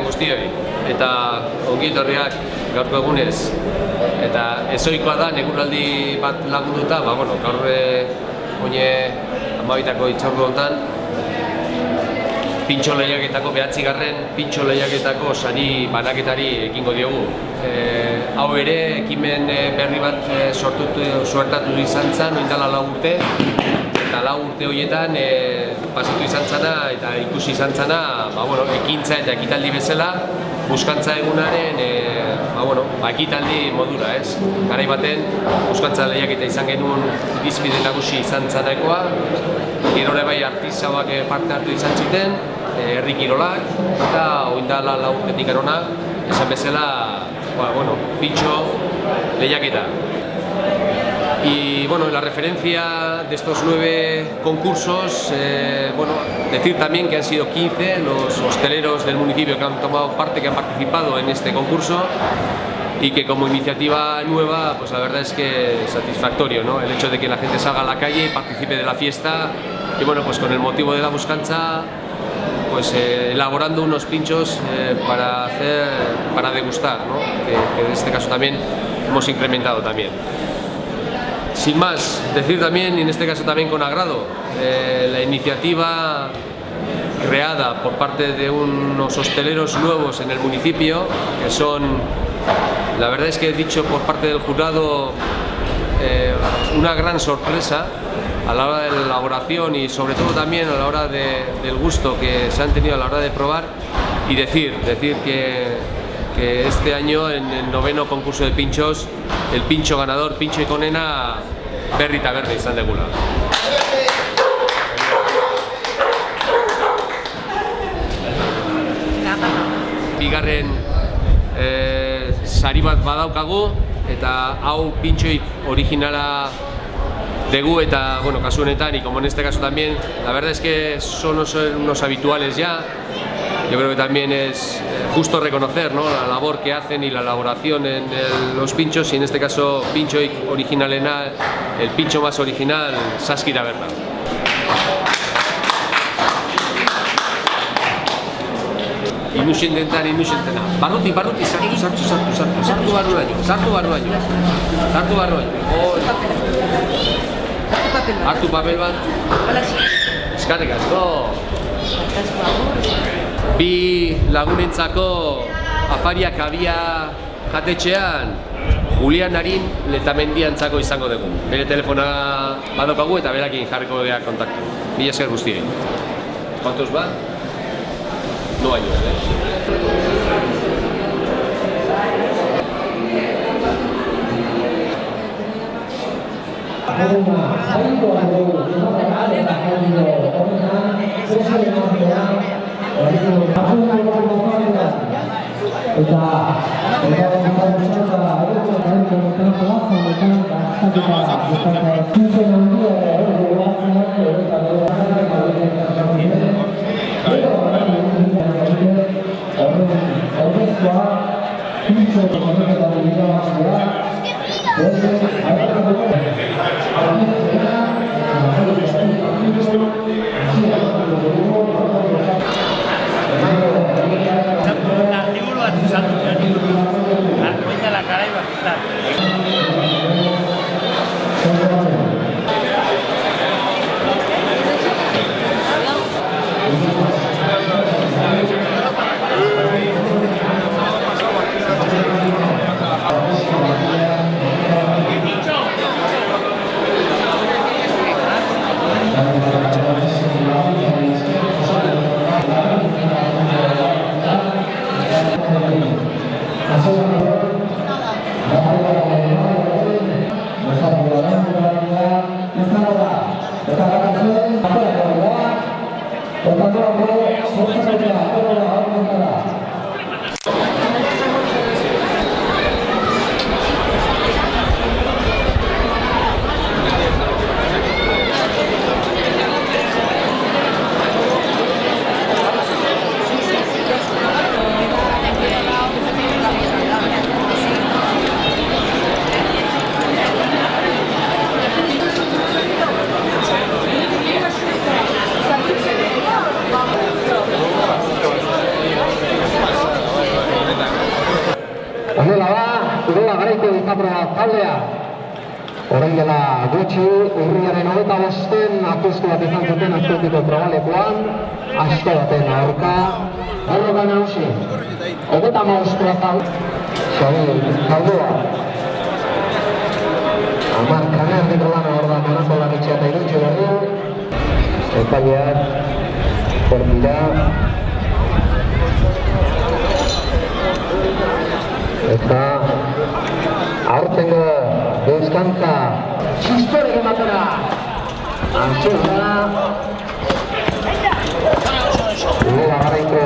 on guztioi, eta ongi etorriak gaurko egunez. Eta ezoikoa da, neguraldi bat lagunduta, gaur oine 12ko itzordu honetan, pintxo lehiaketako, 9. pintxo lehiaketako sari banaketari ekingo diogu. Hau ere, ekimen berri bat suertatu izan zen, oindala 4 urte, eta 4 urte horietan pasatu izan zena eta ikusi izan zena ekintza eta ekitaldi bezala, buskantza egunaren ekitaldi modura, ez? Garai baten, buskantza lehiaketa izan genuen irizpide nagusi izan zanakoa, gero ere bai artisauak parte hartu izan zuten, herri kirolak, eta oindala 4 urtetik hona, esan bezala, pintxo lehiaketa. Y la referencia de estos 9 concursos, decir también que han sido 15 los hosteleros del municipio que han tomado parte, que han participado en este concurso, y que como iniciativa nueva, pues la verdad es que es satisfactorio, ¿no? El hecho de que la gente salga a la calle y participe de la fiesta, y pues con el motivo de la buscanza, pues elaborando unos pinchos para degustar, ¿no? Que en este caso también hemos incrementado también. Sin más, decir también, y en este caso también con agrado, la iniciativa creada por parte de unos hosteleros nuevos en el municipio, que son, la verdad es que he dicho por parte del jurado, una gran sorpresa a la hora de la elaboración y sobre todo también a la hora del gusto que se han tenido a la hora de probar, y decir que este año en el 9º concurso de pinchos, el pincho ganador, Pintxo Ikonena, Berri Taberna izan degula. Bigarren sari bat badaukagu, eta hau pintxoik originala degu, eta kasu honetan, y como en este caso también, la verdad es que son unos habituales ya. Yo creo que también es justo reconocer, ¿no?, la labor que hacen y la elaboración en los pinchos, y en este caso Pintxo originalena, el pincho más original, Saski Taberna. Inusentetan. Barruti, sartu barruaino. Hartu papel bat. Eskerrik asko. Bi lagunentzako afariak abia jatetxean, Julian Arin Letamendiantzako izango dugu. Bere telefona badokagu eta berakin jarriko gea kontaktu. Mila esker guztiei. ¿Cuántos van? No años, Horrela da, Urola Garaiko Bizkaproba taldea. Orain dela gutxi, urriaren 25 apustu bat izan zuten Azkoitiko probalekoan, asko baten aurka. Borroka nagusi, 35 plaza. Xabi, Zaldua. Amar Kanerdiko lana hor da Monako Larritxea eta Iruntxe Berri. Epaileak, Korpira. Eta aurtengo deuskantza txistorek ematera Antxurra Urola Garaiko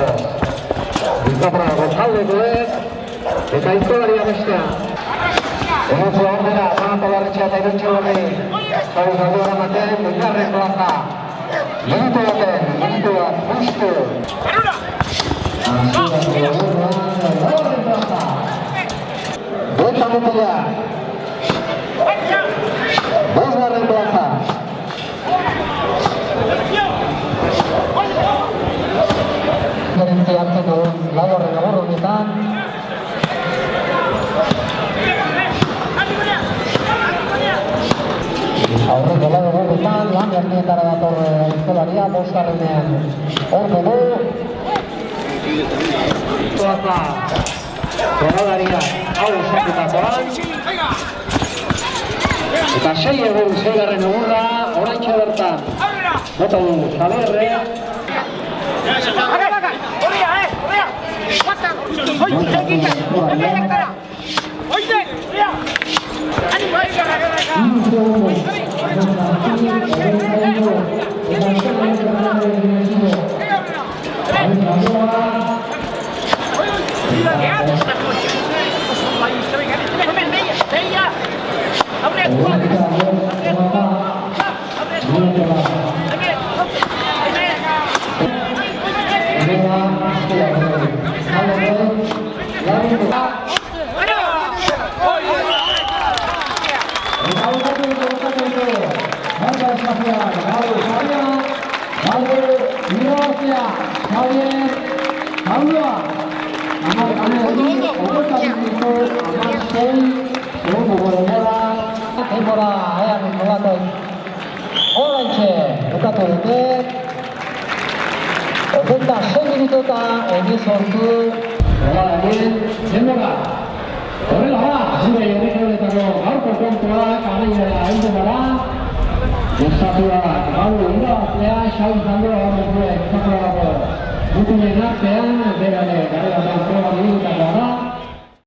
Bizkaproako taldekoek eta izkolaria bestea Onotzu ordera, Monako Larritxea eta Iruntxe Berri Zau Zaldu eramaten, bigarren plaza Minutu bat, justu Antxurra laugarren plaza Buelta mutila bosgarren plaza Gerentzia hartzen duen laugarren agurru honetan aurreko lau agurruetan lan jarnietara dator izkolaria bosgarrenean hor dugu plaza Korolaria hau esakutakoan eta 6 egun 6garren egurra oraintxe bertan bota du Jaberre Horrela da, zure jorrikoetako gaurko kontuak araiera heldu gara. Estatuak gaur irabazlea, Xabi Zaldua gaur duzue Bizkaproako gutunen artean, berare garela proba